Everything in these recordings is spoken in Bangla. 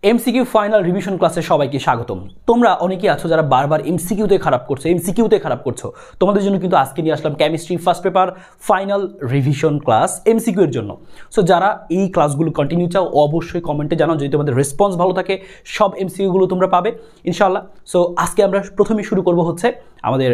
এমসিকিউ ফাইনাল রিভিশন ক্লাসে সবাইকে স্বাগতম। তোমরা অনেকেই আছো যারা বারবার এমসিকিউতে খারাপ করছো। তোমাদের জন্য কিন্তু আজকে নিয়ে আসলাম chemistry first paper final revision class MCQ এর জন্য। সো যারা এই ক্লাসগুলো কন্টিনিউ চাও অবশ্যই কমেন্টে জানাও, যদি তোমাদের রেসপন্স ভালো থাকে সব এমসিকিউগুলো তোমরা পাবে ইনশাআল্লাহ। সো আজকে আমরা প্রথমে শুরু করব হচ্ছে আমাদের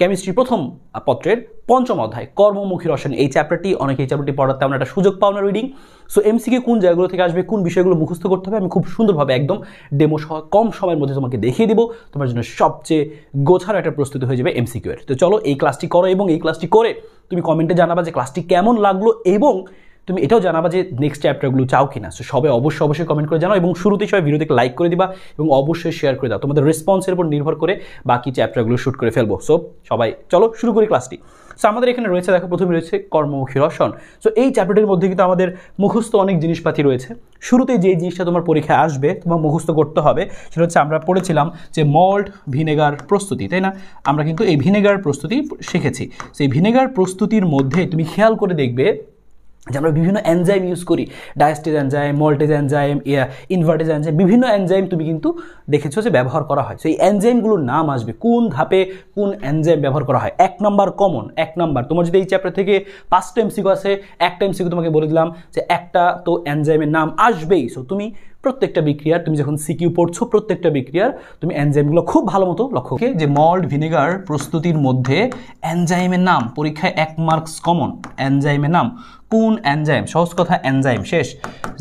কেমিস্ট্রি প্রথম পত্রের পঞ্চম অধ্যায় কর্মমুখী রসায়ন। এই চ্যাপ্টারটি অনেকে এই চ্যাপ্টারটি পড়াতে আমরা একটা সুযোগ পাও না রিডিং। সো এমসিকিউ কোন জায়গাগুলো থেকে আসবে, কোন বিষয়গুলো মুখস্থ করতে হবে, আমি খুব সুন্দরভাবে একদম ডেমো সহ কম সময়ের মধ্যে তোমাকে দেখিয়ে দিব। তোমার জন্য সবচেয়ে গোছানো একটা প্রস্তুতি হয়ে যাবে এমসিকিউ এর। তো চলো এই ক্লাসটি করো এবং এই ক্লাসটি করে তুমি কমেন্টে জানাবা যে ক্লাসটি কেমন লাগলো এবং তুমি এটাও জানাবা যে নেক্সট চ্যাপ্টারগুলো চাও কিনা। সো সবাই অবশ্যই কমেন্ট করে জানাও এবং শুরুতেই সবাই ভিডিওতে লাইক করে দিবা এবং অবশ্যই শেয়ার করে দাও। তোমাদের রেসপন্সের উপর নির্ভর করে বাকি চ্যাপ্টারগুলো শুট করে ফেলবো। সো সবাই চলো শুরু করি ক্লাসটি। সো আমাদের এখানে রয়েছে, দেখো প্রথমে রয়েছে কর্মমুখী রসায়ন। সো এই চ্যাপ্টারটির মধ্যে কিন্তু আমাদের মুখস্থ অনেক জিনিসপাতি রয়েছে। শুরুতে যে জিনিসটা তোমার পরীক্ষায় আসবে তোমার মুখস্থ করতে হবে সেটা হচ্ছে আমরা পড়েছিলাম যে মল্ট ভিনেগার প্রস্তুতি, তাই না? আমরা কিন্তু এই ভিনেগার প্রস্তুতি শিখেছি। সেই ভিনেগার প্রস্তুতির মধ্যে তুমি খেয়াল করে দেখবে যে আমরা বিভিন্ন এনজাইম ইউজ করি, diastase enzyme, maltase enzyme, invertase enzyme, বিভিন্ন এনজাইম তুমি কিন্তু দেখেছো যে ব্যবহার করা হয়। সেই এনজাইমগুলোর নাম আসবে, কোন ধাপে কোন এনজাইম ব্যবহার করা হয়। এক নাম্বার কমন, এক নাম্বার তোমার যদি এই চ্যাপ্টার থেকে 5টা এমসিকিউ আছে, একটা এমসিকিউ তোমাকে বলে দিলাম যে একটা তো এনজাইমের নাম আসবেই। সো তুমি প্রত্যেকটা বিক্রিয়ার তুমি যখন সিকিউ পড়ছো প্রত্যেকটা বিক্রিয়ার তুমি এনজাইমগুলো খুব ভালো মতো লক্ষ্য করে যে মল্ট ভিনেগার প্রস্তুতির মধ্যে এনজাইমের নাম পরীক্ষায় 1 মার্কস কমন। এনজাইমের নাম, কোন এনজাইম, সহজ কথা এনজাইম শেষ,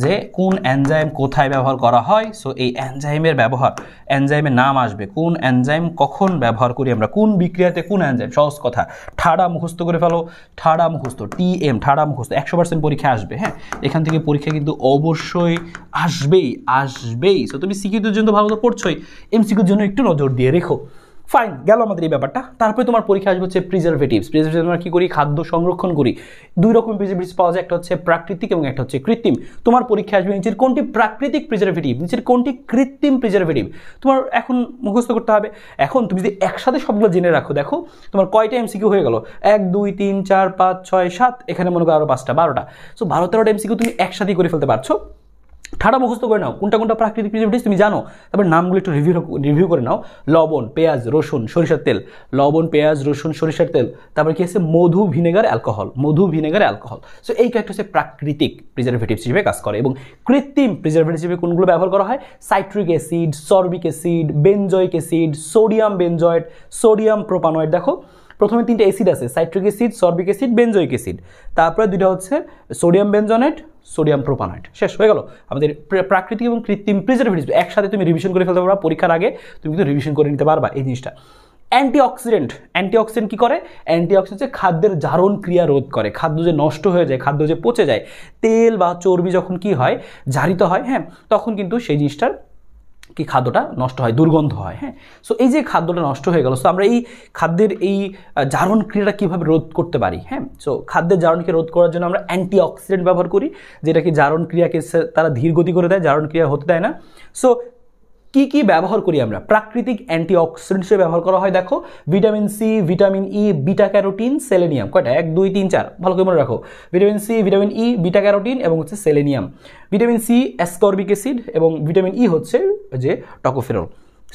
যে কোন এনজাইম কোথায় ব্যবহার করা হয়। সো এই এনজাইমের ব্যবহার, এনজাইমের নাম আসবে, কোন এনজাইম কখন ব্যবহার করি আমরা, কোন বিক্রিয়াতে কোন এনজাইম। সহজ কথা ঠাড়া মুখস্থ করে ফেলো, ঠাড়া মুখস্থ, টিএম ঠাড়া মুখস্থ 100% পরীক্ষা আসবে। হ্যাঁ, এখান থেকে পরীক্ষা কিন্তু অবশ্যই আসবেই। সো তুমি সিকিউর জন্য ভালো মতো পড়ছোই, এমসিকিউর জন্য একটু নজর দিয়ে রেখো। ফাইন, গেল আমাদের এই ব্যাপারটা। তারপরে তোমার পরীক্ষা আসবে হচ্ছে প্রিজারভেটিভস। আমরা কী করি, খাদ্য সংরক্ষণ করি। দুই রকম প্রিজারভেটিভস পাওয়া যায়, একটা হচ্ছে প্রাকৃতিক এবং একটা হচ্ছে কৃত্রিম। তোমার পরীক্ষা আসবে নিচের কোনটি প্রাকৃতিক প্রিজারভেটিভ, নিচের কোনটি কৃত্রিম প্রিজারভেটিভ, তোমার এখন মুখস্থ করতে হবে। এখন তুমি যদি একসাথে সবগুলো জেনে রাখো, দেখো তোমার কয়টা এমসিকিউ হয়ে গেল, 1 2 3 4 5 6 7, এখানে মনে করো আরও 5টা 12টা। সো 12-13টা এমসিকিউ তুমি একসাথেই করে ফেলতে পারছো। ঠাড়া মুখস্থ করে নাও কোনটা প্রাকৃতিক প্রিজারভেটিভস তুমি জানো, তারপর নামগুলো একটু রিভিউ করে নাও। লবণ, পেঁয়াজ, রসুন, সরিষার তেল, লবণ, পেঁয়াজ, রসুন, সরিষার তেল। তারপর কি আছে, মধু, ভিনেগার, অ্যালকোহল, মধু, ভিনেগার, অ্যালকোহল। সো এই কয়েকটা হচ্ছে প্রাকৃতিক প্রিজারভেটিভস হিসেবে কাজ করে। এবং কৃত্রিম প্রিজারভেটিভস হিসেবে কোনগুলো ব্যবহার করা হয়, citric acid, sorbic acid, benzoic acid, sodium benzoate, sodium propanoate. দেখো প্রথমে 3টা অ্যাসিড আছে, citric acid, sorbic acid, benzoic acid. তারপরে 2টা হচ্ছে সোডিয়াম বেনজনেট, সোডিয়াম প্রোপানয়েড। শেষ হয়ে গেল আমাদের প্রাকৃতিক এবং কৃত্রিম প্রিজারভেটিভস। একসাথে তুমি রিভিশন করে ফেলতে পারবা, পরীক্ষার আগে তুমি কিন্তু রিভিশন করে নিতে পারবা এই জিনিসটা। অ্যান্টিঅক্সিডেন্ট কি করে, অ্যান্টিঅক্সিডেন্ট হচ্ছে খাদ্যের জারণ ক্রিয়া রোধ করে। খাদ্য যে নষ্ট হয়ে যায়, খাদ্য যে পচে যায়, তেল বা চর্বি যখন কি হয়, জারিত হয়, হ্যাঁ, তখন কিন্তু সেই জিনিসটার কি খাদ্যটা নষ্ট হয়, দুর্গন্ধ হয়। হ্যাঁ, সো এই যে খাদ্যটা নষ্ট হয়ে গেল, সো আমরা এই খাদ্যের এই জারণ ক্রিয়াটা কীভাবে রোধ করতে পারি। হ্যাঁ, সো খাদ্যের জারণকে রোধ করার জন্য আমরা অ্যান্টিঅক্সিডেন্ট ব্যবহার করি, যেটা কি জারণ ক্রিয়াকে তারা ধীর গতি করে দেয়, জারণ ক্রিয়া হতে দেয় না। সো কি ব্যবহার করি আমরা, প্রাকৃতিক অ্যান্টিঅক্সিডেন্ট হিসেবে ব্যবহার করা হয়। দেখো vitamin C, vitamin E, beta carotene, selenium. কয়টা, 1 2 3 4, ভালো করে মনে রাখো। Vitamin C, vitamin E, beta carotene এবং হচ্ছে selenium. Vitamin C ascorbic acid এবং ভিটামিন ই হচ্ছে যে টকোফেরল।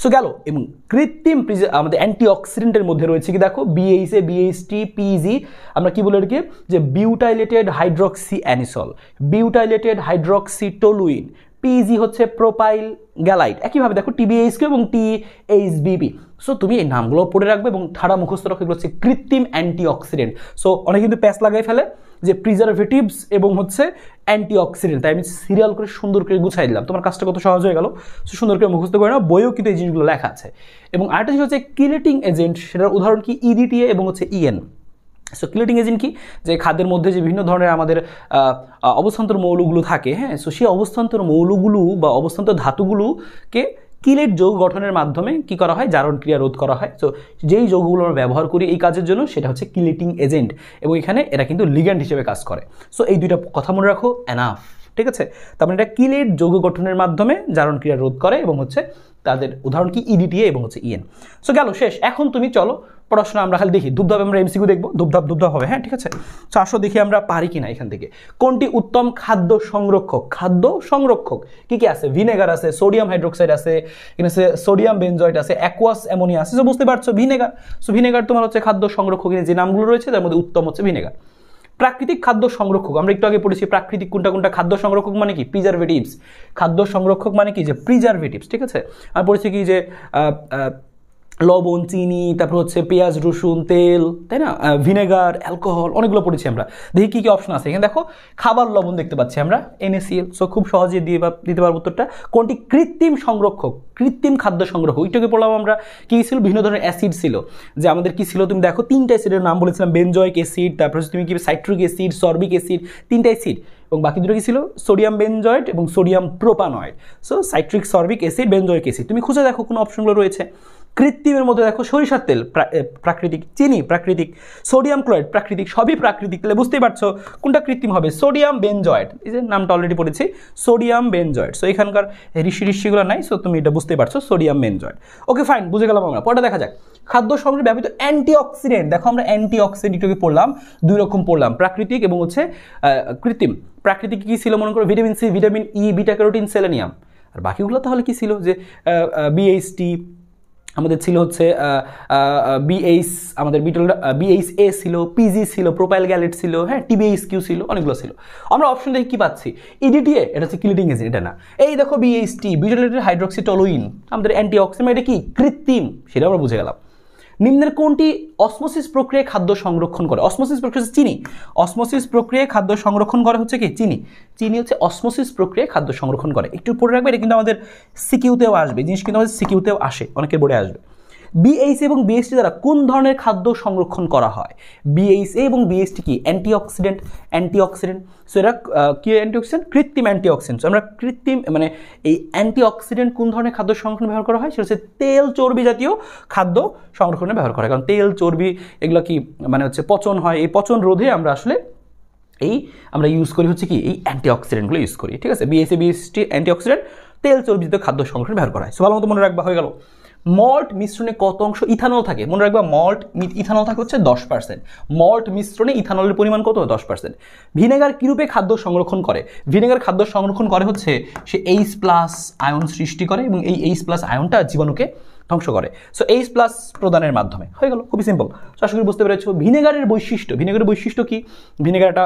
সো গেল। এবং কৃত্রিম আমাদের অ্যান্টিঅক্সিডেন্টের মধ্যে রয়েছে কি, দেখো বিএইচএ, বিএইচটি, পিজি। আমরা কি বলে এটাকে, যে বিউটাইলেটেড hydroxy anisole, বিউটাইলেটেড hydroxy toluene. PG হচ্ছে প্রোপাইল গ্যালাইড। একইভাবে দেখো টিবিএইচকে এবং টিএইচবিপি। সো তুমি এই নামগুলো পড়ে রাখবে এবং ঠাড়া মুখস্থ রাখবে, এগুলো হচ্ছে কৃত্রিম অ্যান্টিঅক্সিডেন্ট। সো অনেকে কিন্তু প্যাচ লাগাই ফেলে যে প্রিজারভেটিভস এবং হচ্ছে অ্যান্টিঅক্সিডেন্ট, তাই আমি সিরিয়াল করে সুন্দর করে গুছাই দিলাম, তোমার কাজটা কত সহজ হয়ে গেল। সো সুন্দর করে মুখস্থ করে নাও, বইও কিন্তু এই জিনিসগুলো লেখা আছে। এবং আরেকটা জিনিস হচ্ছে কিলেটিং এজেন্ট, সেটার উদাহরণ কি ইডিটিএ এবং হচ্ছে ইএন। সো কিলেটিং এজেন্ট কি, যে খাদ্যের মধ্যে যে বিভিন্ন ধরনের আমাদের অবস্থান্তর মৌলগুলো থাকে, হ্যাঁ, সো সেই অবস্থান্তর মৌলগুলো বা অবস্থান্তর ধাতুগুলোকে কিলেট যৌগ গঠনের মাধ্যমে কি করা হয়, জারণ ক্রিয়া রোধ করা হয়। সো যেই যৌগগুলো আমরা ব্যবহার করি এই কাজের জন্য সেটা হচ্ছে কিলেটিং এজেন্ট, এবং এখানে এরা কিন্তু লিগ্যান্ড হিসেবে কাজ করে। সো এই দুইটা কথা মনে রাখো, এনাফ। ঠিক আছে, তার মানে এটা কিলেট যৌগ গঠনের মাধ্যমে জারণ ক্রিয়া রোধ করে এবং হচ্ছে তাদের উদাহরণ কি ইডিটিএ এবং হচ্ছে ইএন। সো গেল শেষ। এখন তুমি চলো পড়াশোনা আমরা খালি দেখি, ধূপধাপ আমরা এমসিকিউ দেখবো, ধূপধাপ হবে, হ্যাঁ ঠিক আছে। সো আসো দেখি আমরা পারি কিনা এখান থেকে। কোনটি উত্তম খাদ্য সংরক্ষক? খাদ্য সংরক্ষক কি কি আছে? ভিনেগার আছে, সোডিয়াম হাইড্রোক্সাইড আছে, এখানে আছে সোডিয়াম বেনজয়েট আছে, অ্যাকুয়াস অ্যামোনিয়া আছে। সো বুঝতে পারছো ভিনেগার। সো ভিনেগার তোমার হচ্ছে খাদ্য সংরক্ষকের যে নামগুলো রয়েছে তার মধ্যে উত্তম হচ্ছে ভিনেগার। প্রাকৃতিক খাদ্য সংরক্ষক আমরা একটু আগে পড়েছি, প্রাকৃতিক কোনটা কোনটা? খাদ্য সংরক্ষক মানে কি? প্রিজারভেটিভস। খাদ্য সংরক্ষক মানে কি? যে প্রিজারভেটিভস, ঠিক আছে। আমি পড়েছি কি যে লবণ, চিনি, তারপর হচ্ছে পেঁয়াজ, রসুন, তেল, তাই না, ভিনেগার, অ্যালকোহল, অনেকগুলো পড়েছি আমরা। দেখি কি কি অপশন আছে এখানে। দেখো খাবার লবণ দেখতে পাচ্ছি আমরা, NaCl। সো খুব সহজে দিতে পারবো উত্তরটা। কোনটি কৃত্রিম সংরক্ষক? কৃত্রিম খাদ্য সংরক্ষক ওইটাকে পড়লাম আমরা। কি ছিল? বিভিন্ন ধরনের অ্যাসিড ছিল, যে আমাদের কি ছিল তুমি দেখো 3টা অ্যাসিডের নাম বলেছিলাম, বেনজয়েক অ্যাসিড, তারপর তুমি কি সাইট্রিক অ্যাসিড, সরবিক অ্যাসিড, 3টা অ্যাসিড, এবং বাকি দুটো কি ছিল? সোডিয়াম বেনজয়েট এবং sodium propanoate. So citric, sorbic acid, benzoic acid. তুমি খুঁজে দেখো কোন অপশনগুলো রয়েছে। কৃত্রিমের মধ্যে দেখো সরিষার তেল প্রাকৃতিক, চিনি প্রাকৃতিক, সোডিয়াম ক্লোরাইড প্রাকৃতিক, সবই প্রাকৃতিক। তাহলে বুঝতেই পারছো কোনটা কৃত্রিম হবে। সোডিয়াম বেনজয়েট, এই যে নামটা অলরেডি পড়েছি, সোডিয়াম বেনজয়েট। সো এখানকার ঋষিগুলো নাই, সো তুমি এটা বুঝতেই পারছো, সোডিয়াম বেনজয়েট। ওকে ফাইন, বুঝে গেলাম আমরা। পরে দেখা যাক খাদ্য সংরক্ষণে ব্যবহৃত অ্যান্টিঅক্সিডেন্ট। দেখো আমরা অ্যান্টিঅক্সিডেন্টকে পড়লাম, দুই রকম পড়লাম, প্রাকৃতিক এবং হচ্ছে কৃত্রিম। প্রাকৃতিক কি ছিল মনে করো? Vitamin C, vitamin E, beta carotene, selenium. আর বাকিগুলো তাহলে কি ছিল? যে BHT, আমাদের ছিল হচ্ছে BH, আমাদের BHA ছিল, PG ছিল, প্রোপাইল গ্যালেট ছিল, হ্যাঁ TBHQ ছিল, অনেকগুলো ছিল। আমরা অপশন দেখে কি পাচ্ছি? EDTA, এটা হচ্ছে কিলেটিং এজেন্ট, এটা না। এই দেখো BHT, বিউটাইলেটেড হাইড্রোক্সিটোলুইন, আমাদের অ্যান্টিঅক্সিডেন্ট, এটা কি? কৃত্রিম, সেটা আমরা বুঝে গেলাম। নিম্নের কোনটি অসমোসিস প্রক্রিয়ায় খাদ্য সংরক্ষণ করে? অসমোসিস প্রক্রিয়া চিনি, অসমোসিস প্রক্রিয়ায় খাদ্য সংরক্ষণ করে হচ্ছে কি? চিনি। চিনি হচ্ছে অসমোসিস প্রক্রিয়ায় খাদ্য সংরক্ষণ করে। একটু পড়ে রাখবে, এটা কিন্তু আমাদের সিকিউতেও আসবে, জিনিস কিন্তু আমাদের সিকিউতেও আসে, অনেকের বোর্ডে আসবে। BHA এবং BHT দ্বারা কোন ধরনের খাদ্য সংরক্ষণ করা হয়? BHA এবং BHT কি? অ্যান্টিঅক্সিডেন্ট। সো এরা কি অ্যান্টিঅক্সিডেন্ট? কৃত্রিম অ্যান্টিঅক্সিডেন্ট। সো আমরা কৃত্রিম মানে এই অ্যান্টিঅক্সিডেন্ট কোন ধরনের খাদ্য সংরক্ষণে ব্যবহার করা হয়? সেটা হচ্ছে তেল চর্বি জাতীয় খাদ্য সংরক্ষণে ব্যবহার করা হয়। কারণ তেল চর্বি এগুলো কি মানে হচ্ছে পচন হয়, এই পচন রোধে আমরা আসলে আমরা ইউজ করি হচ্ছে কি? এই অ্যান্টিঅক্সিডেন্টগুলো ইউজ করি, ঠিক আছে। BHA BHT অ্যান্টিঅক্সিডেন্ট, তেল চর্বি জাতীয় খাদ্য সংরক্ষণে ব্যবহার করা হয়। সো ভালো মতো মনে রাখবা, হয়ে গেল। মল্ট মিশ্রণে কত অংশ ইথানল থাকে? মনে রাখবা মল্ট ইথানল থাকে হচ্ছে 10%। মল্ট মিশ্রণে ইথানলের পরিমাণ কত? 10%। ভিনেগার কিরূপে খাদ্য সংরক্ষণ করে? ভিনেগার খাদ্য সংরক্ষণ করে হচ্ছে সে H+ আয়ন সৃষ্টি করে এবং এই H+ আয়নটা জীবাণুকে ধ্বংস করে। সো H+ প্রদানের মাধ্যমে। হয়ে গেল, খুবই সিম্পল। আশা করি বুঝতে পেরেছো। ভিনেগারের বৈশিষ্ট্য কি? ভিনেগারটা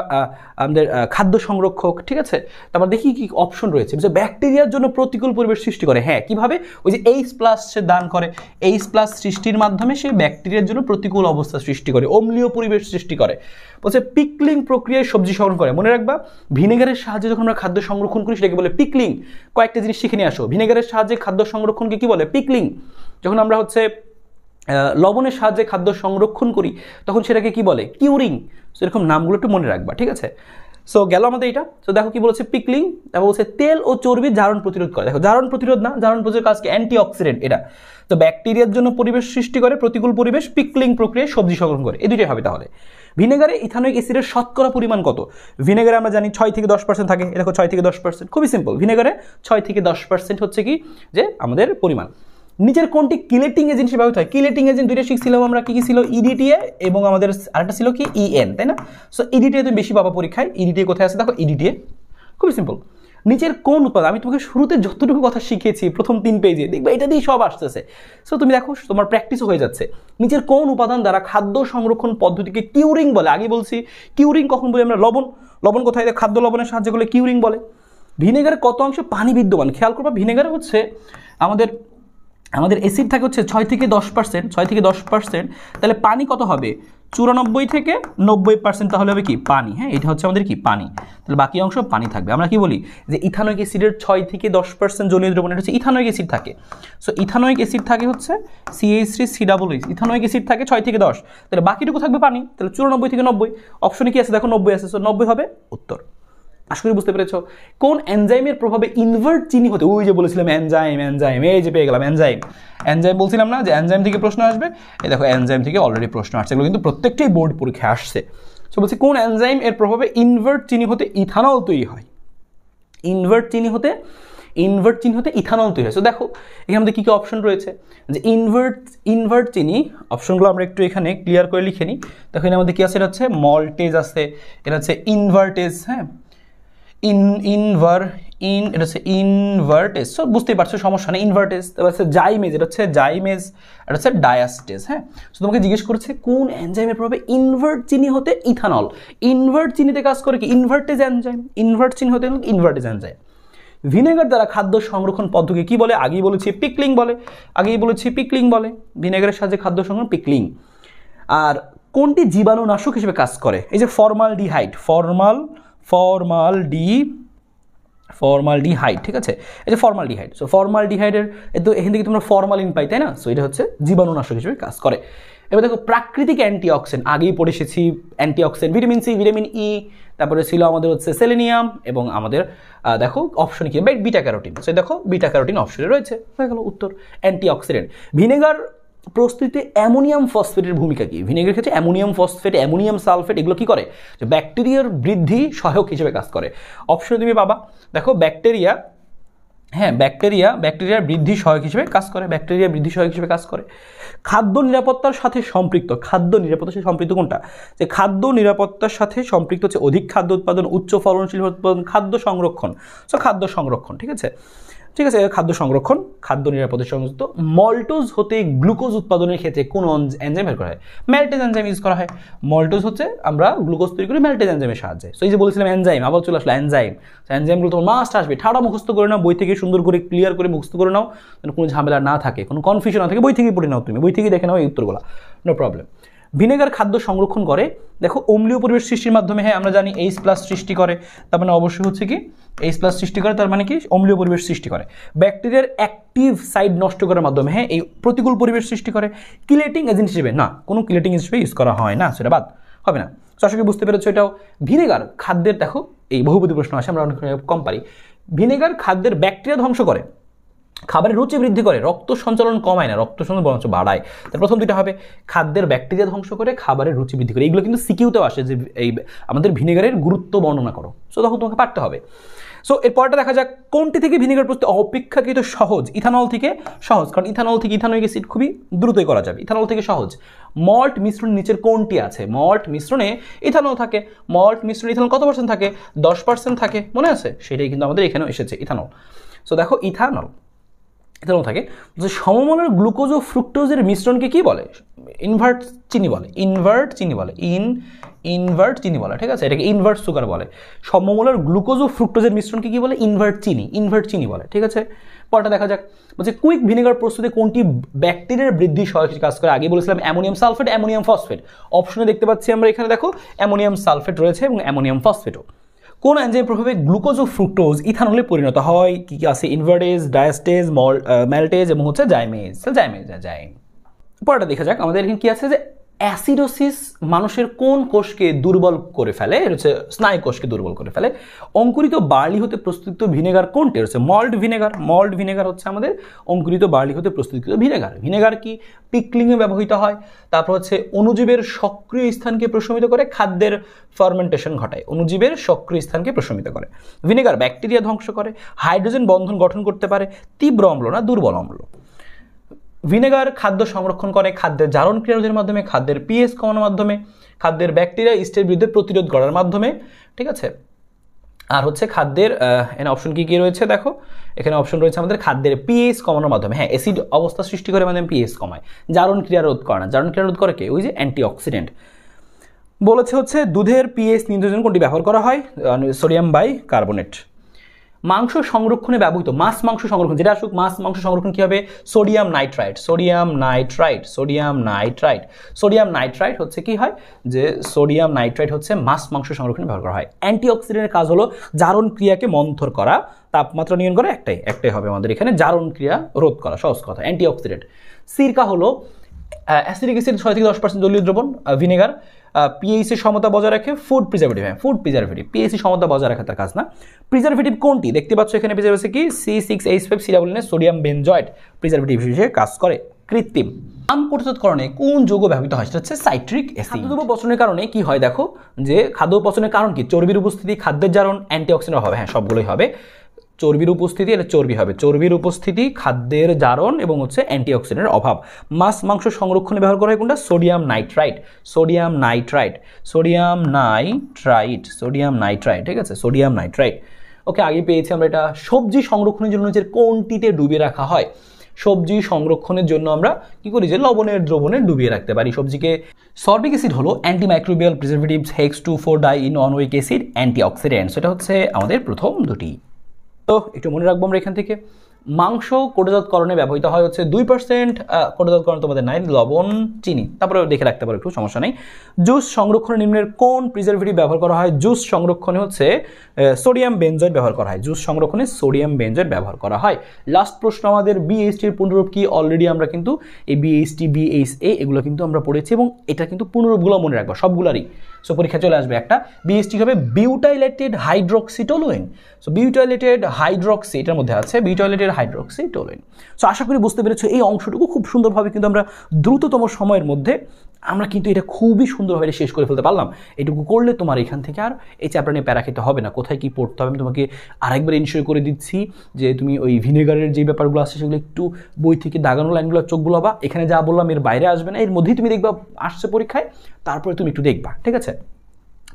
আমাদের খাদ্য সংরক্ষক, ঠিক আছে। তারপর দেখি কি অপশন রয়েছে। যে ব্যাকটেরিয়ার জন্য প্রতিকূল পরিবেশ সৃষ্টি করে, হ্যাঁ কিভাবে? ওই যে H+ সে দান করে, H+ সৃষ্টির মাধ্যমে সে ব্যাকটেরিয়ার জন্য প্রতিকূল অবস্থা সৃষ্টি করে, অম্লীয় পরিবেশ সৃষ্টি করে। বলছে পিকলিং প্রক্রিয়ায় সবজি সংরক্ষণ করে। মনে রাখবা ভিনেগারের সাহায্যে যখন আমরা খাদ্য সংরক্ষণ করি সেটাকে বলে পিকলিং। কয়েকটা জিনিস শিখে নিয়ে আসো। ভিনেগারের সাহায্যে খাদ্য সংরক্ষণকে কি বলে? পিকলিং। যখন আমরা হচ্ছে লবণের সাহায্যে খাদ্য সংরক্ষণ করি তখন সেটাকে কি বলে? কিউরিং। সো এরকম নামগুলো একটু মনে রাখবা, ঠিক আছে। সো গেল আমাদের এটা। তো দেখো কি বলেছে? পিকলিং। তারপর বলছে তেল ও চর্বি জারণ প্রতিরোধ করে। দেখো জারণ প্রতিরোধ না, জারণ প্রতিরোধ কাজকে অ্যান্টিঅক্সিডেন্ট এটা। তো ব্যাকটেরিয়ার জন্য পরিবেশ সৃষ্টি করে, প্রতিকূল পরিবেশ, পিকলিং প্রক্রিয়ায় সবজি সংরক্ষণ করে, এই দুটোই হবে তাহলে। ভিনেগারে ইথানোয়িক অ্যাসিডের শতকরা পরিমাণ কত? ভিনেগারে আমরা জানি 6 থেকে 10% থাকে। দেখো 6 থেকে 10%, খুবই সিম্পল। ভিনেগারে 6 থেকে 10% হচ্ছে কি যে আমাদের পরিমাণ। নিচের কোনটি কিলেটিং এজেন্ট হিসেবে ব্যবহৃত হয়? কিলেটিং এজেন্ট দুইটা শিখছিলাম আমরা, কি ছিল? EDTA এবং আমাদের আরেকটা ছিল কি? EN, তাই না? সো EDTA তুমি বেশি পাবা পরীক্ষায়। EDTA কোথায় আছে? দেখো EDTA, খুবই সিম্পল। নিচের কোন উপাদান, আমি তোমাকে শুরুতে যতটুকু কথা শিখিয়েছি প্রথম 3 পেজে, দেখবে এটা দিয়ে সব আসতেছে। সো তুমি দেখো তোমার প্র্যাকটিসও হয়ে যাচ্ছে। নিচের কোন উপাদান দ্বারা খাদ্য সংরক্ষণ পদ্ধতিকে কিউরিং বলে? আগে বলছি কিউরিং কখন বলি আমরা? লবণ কোথায়? খাদ্য লবণের সাহায্যে করলে কিউরিং বলে। ভিনেগারে কত অংশে পানি বিদ্যমান? খেয়াল করবা ভিনেগারে হচ্ছে আমাদের অ্যাসিড থাকে হচ্ছে 6 থেকে 10%। তাহলে পানি কত হবে? 94 থেকে 90%। তাহলে হবে কি? পানি। হ্যাঁ, এটা হচ্ছে আমাদের কি? পানি। তাহলে বাকি অংশ পানি থাকবে। আমরা কি বলি যে ইথানোয়িক অ্যাসিডের 6 থেকে 10% জলীয় দ্রবণ, এটা হচ্ছে ইথানোয়িক অ্যাসিড থাকে। সো ইথানোয়িক অ্যাসিড থাকে হচ্ছে CH3COOH, ইথানোয়িক অ্যাসিড থাকে 6 থেকে 10। তাহলে বাকিটুকু থাকবে পানি। তাহলে 94 থেকে 90, অপশনে কি আছে? দেখো 90 আছে। সো 90 হবে উত্তর। আশা করি বুঝতে পেরেছো। কোন এনজাইমের প্রভাবে ইনভার্ট চিনি হতে? ওই যে বলেছিলাম এনজাইম, এই যে পেয়ে গেলাম এনজাইম বলছিলাম না যে এনজাইম থেকে প্রশ্ন আসবে। এই দেখো এনজাইম থেকে অলরেডি প্রশ্ন আসছে, এগুলো কিন্তু প্রত্যেকটাই বোর্ড পরীক্ষায় আসছে। সো বলছি কোন এনজাইম এর প্রভাবে ইনভার্ট চিনি হতে ইথানল তৈরি হয়? ইনভার্ট চিনি হতে ইথানল তৈরি হয়। সো দেখো এখানে আমাদের কী কী অপশন রয়েছে, যে ইনভার্ট চিনি অপশনগুলো আমরা একটু এখানে ক্লিয়ার করে লিখে নিই। দেখো এখানে আমাদের কী আছে, এটা হচ্ছে মল্টেজ আছে, এটা হচ্ছে ইনভার্টেজ, হ্যাঁ এটা হচ্ছে ইনভার্টেজ। সো বুঝতেই পারছো সমস্যা নেই, ইনভার্টেজ। তারপর হচ্ছে জাইমেজ, এটা হচ্ছে জাইমেজ, এটা হচ্ছে ডায়াস্টেজ। হ্যাঁ, সো তোমাকে জিজ্ঞেস করেছে কোন এনজাইমের প্রভাবে ইনভার্ট চিনি হতে ইথানল। ইনভার্ট চিনিতে কাজ করে কি ইনভার্টেজ এনজাইম, ইনভার্ট চিনি হতে ইনভার্টেজ এনজাইম। ভিনেগার দ্বারা খাদ্য সংরক্ষণ পদ্ধতি কি বলে, আগেই বলেছি পিকলিং বলে, ভিনেগারের সাহায্যে খাদ্য সংরক্ষণ পিকলিং। আর কোনটি জীবাণুনাশক হিসেবে কাজ করে, এই যে ফর্মালডিহাইড, ফর্মালডিহাইড, ঠিক আছে, এই যে ফর্মালডিহাইড। সো ফর্মালডিহাইডের তো এখান থেকে তোমরা ফর্মালিন পাই, তাই না? সো এটা হচ্ছে জীবাণুনাশক হিসেবে কাজ করে। এবার দেখো প্রাকৃতিক অ্যান্টিঅক্সিডেন্ট, আগেই পড়ে এসেছি antioxidant, vitamin C, vitamin E, তারপরে ছিল আমাদের হচ্ছে সেলেনিয়াম, এবং আমাদের দেখো অপশন কি বিটা ক্যারোটিন। সো দেখো বিটা ক্যারোটিন অপশনে রয়েছে, হয়ে গেল উত্তর অ্যান্টিঅক্সিডেন্ট। ভিনেগার প্রস্তুতিতে অ্যামোনিয়াম ফসফেটের ভূমিকা কি? ভিনেগারের ক্ষেত্রে অ্যামোনিয়াম ফসফেট, অ্যামোনিয়াম সালফেট এগুলো কি করে, যে ব্যাকটেরিয়ার বৃদ্ধি সহায়ক হিসেবে কাজ করে। অপশনে তুমি পাবা, দেখো ব্যাকটেরিয়ার বৃদ্ধি সহায়ক হিসেবে কাজ করে। খাদ্য নিরাপত্তার সাথে সম্পৃক্ত কোনটা, যে খাদ্য নিরাপত্তার সাথে সম্পৃক্ত হচ্ছে অধিক খাদ্য উৎপাদন, উচ্চ ফলনশীল উৎপাদন, খাদ্য সংরক্ষণ। সো খাদ্য সংরক্ষণ, ঠিক আছে, খাদ্য সংরক্ষণ, খাদ্য নিরাপত্তার সংযুক্ত। মল্টোজ হতে গ্লুকোজ উৎপাদনের ক্ষেত্রে কোন এনজাইম বের করা হয়? ম্যালটেজ এনজাইম ইউজ করা হয়। মল্টোজ হচ্ছে আমরা গ্লুকোজ তৈরি করি ম্যালটেজ এনজাইমের সাহায্যে। সো এই যে বলেছিলাম এনজাইম, আবার চলে আসলো এনজাইমগুলো তোমার মাস্ট আসবে, ঠাড়া মুখস্থ করে নাও, বই থেকে সুন্দর করে ক্লিয়ার করে মুখস্থ করে নাও, কোনো ঝামেলা না থাকে, কোনো কনফিউশন না থাকে, বই থেকেই পড়ে নাও, তুমি বই থেকেই দেখে নাও এই উত্তরগুলো, নো প্রবলেম। ভিনেগার খাদ্য সংরক্ষণ করে, দেখো অম্লীয় পরিবেশ সৃষ্টির মাধ্যমে, হ্যাঁ আমরা জানি H+ সৃষ্টি করে, তার মানে অবশ্যই হচ্ছে কি H+ সৃষ্টি করে, তার মানে কি অম্লীয় পরিবেশ সৃষ্টি করে। ব্যাকটেরিয়ার অ্যাক্টিভ সাইড নষ্ট করার মাধ্যমে, হ্যাঁ এই প্রতিকূল পরিবেশ সৃষ্টি করে। কিলেটিং এজেন্ট হিসেবে না, কোনো কিলেটিং হিসেবে ইউজ করা হয় না, সেটা বাদ হবে না। আশা করি বুঝতে পেরেছো এটাও। ভিনেগার খাদ্যের, দেখো এই বহুপদী প্রশ্ন আসে, আমরা অনেক কম পারি। ভিনেগার খাদ্যের ব্যাকটেরিয়া ধ্বংস করে, খাবারের রুচি বৃদ্ধি করে, রক্ত সঞ্চালন কমায় না, রক্ত সঞ্চালন বরঞ্চ বাড়ায়। তার প্রথম দুইটা হবে, খাদ্যের ব্যাকটেরিয়া ধ্বংস করে, খাবারের রুচি বৃদ্ধি করে। এগুলো কিন্তু সিকিউতেও আসে, যে এই আমাদের ভিনেগারের গুরুত্ব বর্ণনা করো। সো তখন তোমাকে পারতে হবে। সো এরপরটা দেখা যাক, কোনটি থেকে ভিনেগার প্রস্তুতি অপেক্ষাকৃত সহজ? ইথানল থেকে সহজ, কারণ ইথানলিক অ্যাসিড খুবই দ্রুতই করা যাবে, ইথানল থেকে সহজ। মল্ট মিশ্রণ নিচের কোনটি আছে? মল্ট মিশ্রণে ইথানল থাকে, মল্ট মিশ্রণে ইথানল কত % থাকে? 10% থাকে, মনে আছে? সেটাই কিন্তু আমাদের এখানেও এসেছে, ইথানল। সো দেখো ইথানল থাকে। সমমলের গ্লুকোজ ও ফ্রুক্টোজের মিশ্রণকে কি বলে? ইনভার্ট চিনি বলে, ঠিক আছে, এটাকে ইনভার্ট সুগার বলে। সমমলের গ্লুকোজ ও ফ্রুক্টোজের মিশ্রণকে কি বলে? ইনভার্ট চিনি বলে, ঠিক আছে। পরটা দেখা যাক, বলছে কুইক ভিনেগার প্রস্তুতে কোনটি ব্যাকটেরিয়ার বৃদ্ধি সহায়ক কাজ করে? আগে বলেছিলাম অ্যামোনিয়াম সালফেট, অ্যামোনিয়াম ফসফেট। অপশনে দেখতে পাচ্ছি আমরা এখানে, দেখো অ্যামোনিয়াম সালফেট রয়েছে এবং অ্যামোনিয়াম ফসফেটও। কোন এনজাইমের প্রভাবে গ্লুকোজ ও ফ্রুক্টোজ ইথানলে পরিণত হয়? কি কি আছে? ইনভার্টেজ, ডায়াস্টেজ, ম্যালটেজ এবং হচ্ছে জাইমেজ। পরটা দেখা যাক, আমাদের এখানে কি আছে, যে অ্যাসিডোসিস মানুষের কোন কোষকে দুর্বল করে ফেলে? এটা হচ্ছে স্নায়ু কোষকে দুর্বল করে ফেলে। অঙ্কুরিত বার্লি হতে প্রস্তুত ভিনেগার কোনটি? হচ্ছে মল্ট ভিনেগার হচ্ছে আমাদের অঙ্কুরিত বার্লি হতে প্রস্তুতকৃত ভিনেগার। ভিনেগার কি পিকলিংয়ে ব্যবহৃত হয়। তারপর হচ্ছে অণুজীবের সক্রিয় স্থানকে প্রশমিত করে, খাদ্যের ফার্মেন্টেশন ঘটায়, অণুজীবের সক্রিয় স্থানকে প্রশমিত করে। ভিনেগার ব্যাকটেরিয়া ধ্বংস করে, হাইড্রোজেন বন্ধন গঠন করতে পারে, তীব্র অম্ল না দুর্বল অম্ল। ভিনেগার খাদ্য সংরক্ষণ করে খাদ্যের জারণ ক্রিয়ারোধের মাধ্যমে, খাদ্যের পিএইচ কমানোর মাধ্যমে, খাদ্যের ব্যাকটেরিয়া ইস্টের বিরুদ্ধে প্রতিরোধ করার মাধ্যমে, ঠিক আছে। আর হচ্ছে খাদ্যের এখানে অপশন কি রয়েছে, দেখো এখানে অপশন রয়েছে আমাদের খাদ্যের পিএইচ কমানোর মাধ্যমে, হ্যাঁ অ্যাসিড অবস্থা সৃষ্টি করে মাধ্যমে পিএইচ কমায়। জারণ ক্রিয়া রোধ করে না, জারণ ক্রিয়া রোধ করে কে? ওই যে অ্যান্টিঅক্সিডেন্ট। বলেছে হচ্ছে দুধের পিএইচ নিয়ন্ত্রণের কোনটি ব্যবহার করা হয়? Sodium bicarbonate. মাংস সংরক্ষণে ব্যবহৃত মাংস সংরক্ষণ, যেটা আসুক মাংস সংরক্ষণ কি হবে? সোডিয়াম নাইট্রাইট হচ্ছে কি হয়, যে সোডিয়াম নাইট্রাইট হচ্ছে মাংস সংরক্ষণে ব্যবহার করা হয়। অ্যান্টিঅক্সিডেন্টের কাজ হলো জারণ ক্রিয়াকে মন্থর করা, তাপমাত্রা নিয়ন্ত্রণ করা, একটাই হবে আমাদের এখানে, জারণ ক্রিয়া রোধ করা, সহজ কথা। অ্যান্টিঅক্সিডেন্ট। সিরকা হলো অ্যাসিডিক অ্যাসিড 6 থেকে 10% জলীয় দ্রবণ। ভিনেগার পিএইচ এর সমতা বজায় রাখে। ফুড প্রিজারভেটিভ পিএইচ এর সমতা বজায় রাখা তার কাজ না। প্রিজারভেটিভ কোনটি? দেখতে পাচ্ছ এখানে প্রিজারভেটিভ কি? C6H5 সিরাবলিনে সোডিয়াম বেনজয়েট প্রিজারভেটিভ হিসেবে কাজ করে। কৃত্রিম। নাম প্রস্তুতকরণে কোন যৌগ ব্যবহৃত হয়? সেটা হচ্ছে সাইট্রিক অ্যাসিড। খাদ্যদ্রব্য পচনের কারণে কি হয় দেখো, যে খাদ্য পচনের কারণ কি? চর্বির উপস্থিতি, খাদ্যের জারণ, অ্যান্টিঅক্সিডেন্ট হবে। হ্যাঁ, সবগুলোই হবে। চর্বির উপস্থিতি, এটা চর্বি হবে, চর্বির উপস্থিতি, খাদ্যের জারণ এবং হচ্ছে অ্যান্টিঅক্সিডেন্টের অভাব। মাছ মাংস সংরক্ষণে ব্যবহার করা হয় কোনটা? Sodium nitrite, sodium nitrite, sodium nitrite, sodium nitrite, ঠিক আছে, সোডিয়াম নাইট্রাইট। ওকে, আগে পেয়েছি আমরা এটা। সবজি সংরক্ষণের জন্য নিচের কোনটিতে ডুবিয়ে রাখা হয়? সবজি সংরক্ষণের জন্য আমরা কি করি? যে লবণের দ্রবণে ডুবিয়ে রাখতে পারি সবজিকে। সরবিক অ্যাসিড হলো antimicrobial preservatives, Hex2,4 die ননউইক acid, antioxidant. সেটা হচ্ছে আমাদের প্রথম দুটি। তো একটু মনে রাখবো আমরা এখান থেকে। মাংস কোটোজাতকরণে ব্যবহৃত হয় হচ্ছে 2%, কোটোজাতকরণ তোমাদের নাই, লবণ, চিনি, তারপরে দেখে রাখতে পারো, একটু সমস্যা নেই। জুস সংরক্ষণে নিম্নের কোন প্রিজারভেটিভ ব্যবহার করা হয়? জুস সংরক্ষণে হচ্ছে সোডিয়াম বেনজয়েড ব্যবহার করা হয়, জুস সংরক্ষণে সোডিয়াম বেনজয়েড ব্যবহার করা হয়। লাস্ট প্রশ্ন আমাদের, বিএইচটির পূর্ণরূপ কি? অলরেডি আমরা কিন্তু এই বিএইচটি, বিএইচএ এগুলো কিন্তু আমরা পড়েছি এবং এটা কিন্তু পূর্ণরূপগুলো মনে রাখবো সবগুলারই। সো পরীক্ষা চলে আসবে একটা, বিএইচটি হবে বিউটাইলেটেড হাইড্রক্সিটোলুইন। সো বিউটাইলেটেড হাইড্রক্সি, এটার মধ্যে আছে বিউটাইলেটেড হাইড্রক্সিটোলুইন। সো আশা করি বুঝতে পেরেছো এই অংশটুকু খুব সুন্দরভাবে কিন্তু আমরা দ্রুততম সময়ের মধ্যে আমরা কিন্তু এটা খুবই সুন্দরভাবে শেষ করে ফেলতে পারলাম। এটুকু করলে তোমার এখান থেকে আর এই চ্যাপ্টার নিয়ে প্যারা খেতে হবে না। কোথায় কি পড়তে হবে আমি তোমাকে আরেকবার ইনশিওর করে দিচ্ছি যে তুমি ওই ভিনেগারের যে ব্যাপারগুলো আছে সেগুলো একটু বই থেকে দাগানো লাইনগুলো চোখগুলো বা এখানে যা বললাম এর বাইরে আসবে না, এর মধ্যেই তুমি দেখবা আসছে পরীক্ষায়, তারপরে তুমি একটু দেখবা, ঠিক আছে।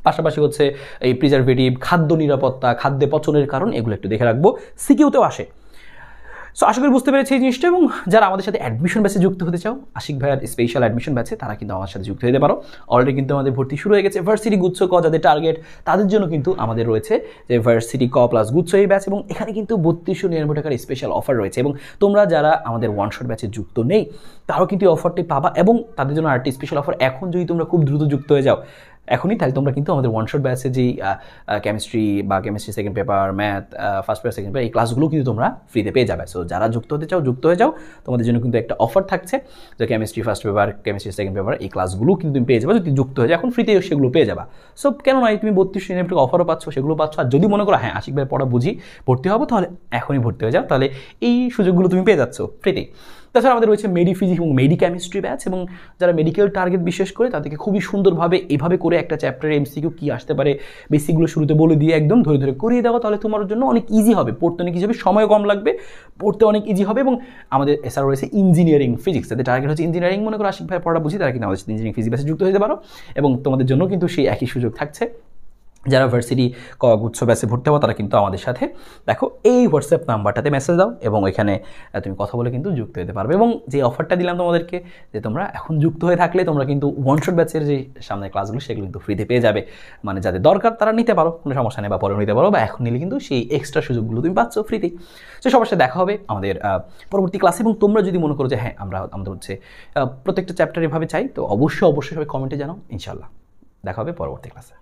পাশাপাশি হচ্ছে এই প্রিজারভেটিভ, খাদ্য নিরাপত্তা, খাদ্যে পচনের কারণ, এগুলো একটু দেখে রাখবো, সিকিউতেও আসে। সো আশা করি বুঝতে পেরেছি এই জিনিসটা। এবং যারা আমাদের সাথে অ্যাডমিশন ব্যাচে যুক্ত হতে চাও, আশিক ভাইয়ার স্পেশাল অ্যাডমিশন ব্যাচে, তারা কিন্তু আমার সাথে যুক্ত হতে পারো। অলরেডি কিন্তু আমাদের ভর্তি শুরু হয়ে গেছে। ভার্সিটি গুচ্ছ ক যাদের টার্গেট, তাদের জন্য কিন্তু আমাদের রয়েছে যে ভার্সিটি ক প্লাস গুচ্ছ এই ব্যাচ, এবং এখানে কিন্তু 3299 টাকার স্পেশাল অফার রয়েছে। এবং তোমরা যারা আমাদের ওয়ান শট ব্যাচে যুক্ত নেই, তারাও কিন্তু এই অফারটি পাবা। এবং তাদের জন্য আরেকটি স্পেশাল অফার, এখন যদি তোমরা খুব দ্রুত যুক্ত হয়ে যাও এখনই, তাহলে তোমরা কিন্তু আমাদের ওয়ান শট ব্যাচে যেই কেমিস্ট্রি বা chemistry second paper, math first paper, second paper, এই ক্লাসগুলো কিন্তু তোমরা ফ্রিতে পেয়ে যাবে। সো যারা যুক্ত হতে চাও যুক্ত হয়ে যাও, তোমাদের জন্য কিন্তু একটা অফার থাকছে যে chemistry first paper, chemistry second paper, এই ক্লাসগুলো কিন্তু তুমি পেয়ে যাবে যদি যুক্ত হয়ে যাও। এখন ফ্রিতে সেগুলো পেয়ে যাবা। সো কেন নয়, তুমি 3299 টাকা অফারও পাচ্ছ, সেগুলো পাচ্ছ। আর যদি মনে করো হ্যাঁ আশিক ভাই পড়া বুঝি, ভর্তি হবো, তাহলে এখনই ভর্তি হয়ে যাও, তাহলে এই সুযোগগুলো তুমি পেয়ে যাচ্ছ ফ্রিতেই। তাছাড়া আমাদের রয়েছে মেডি ফিজিক্স এবং মেডি কেমিস্ট্রি ব্যাচ, এবং যারা মেডিকেল টার্গেট বিশেষ করে তাদেরকে খুবই সুন্দরভাবে এভাবে করে একটা চ্যাপ্টারে এমসিকিউ কী আসতে পারে বেসিকগুলো শুরুতে বলে দিয়ে একদম ধরে ধরে করিয়ে দেওয়া, তাহলে তোমার জন্য অনেক ইজি হবে, পড়তে অনেক ইজি হবে, সময় কম লাগবে, পড়তে অনেক ইজি হবে। এবং আমাদের এছাড়া রয়েছে ইঞ্জিনিয়ারিং ফিজিক্স, তাদের টার্গেট হচ্ছে ইঞ্জিনিয়ারিং, মনে করো আশিক ভাই পড়া বুঝি, তারা কিন্তু আমাদের ইঞ্জিনিয়ারিং ফিজিক্স ব্যাচে যুক্ত হতে পারো, এবং তোমাদের জন্য কিন্তু সেই একই সুযোগ থাকছে। যারা ভার্সিটি ক গুচ্ছ ব্যাচে ভর্তি হবো তারা কিন্তু আমাদের সাথে দেখো এই হোয়াটসঅ্যাপ নাম্বারটাতে মেসেজ দাও, এবং ওইখানে তুমি কথা বলে কিন্তু যুক্ত হতে পারবে। এবং যে অফারটা দিলাম তোমাদেরকে, যে তোমরা এখন যুক্ত হয়ে থাকলে তোমরা কিন্তু ওয়ান শট ব্যাচের যে সামনের ক্লাসগুলো সেগুলো কিন্তু ফ্রিতে পেয়ে যাবে। মানে যাদের দরকার তারা নিতে পারো, কোনো সমস্যা নেই, বা পরে নিতে পারো, বা এখন নিলে কিন্তু সেই এক্সট্রা সুযোগগুলো তুমি পাচ্ছ ফ্রিতেই। তো সবার সাথে দেখা হবে আমাদের পরবর্তী ক্লাসে। এবং তোমরা যদি মনে করো যে হ্যাঁ আমাদের হচ্ছে প্রত্যেকটা চ্যাপ্টার এভাবে চাই, তো অবশ্যই সবাই কমেন্টে জানাও। ইনশাল্লাহ দেখা হবে পরবর্তী ক্লাসে।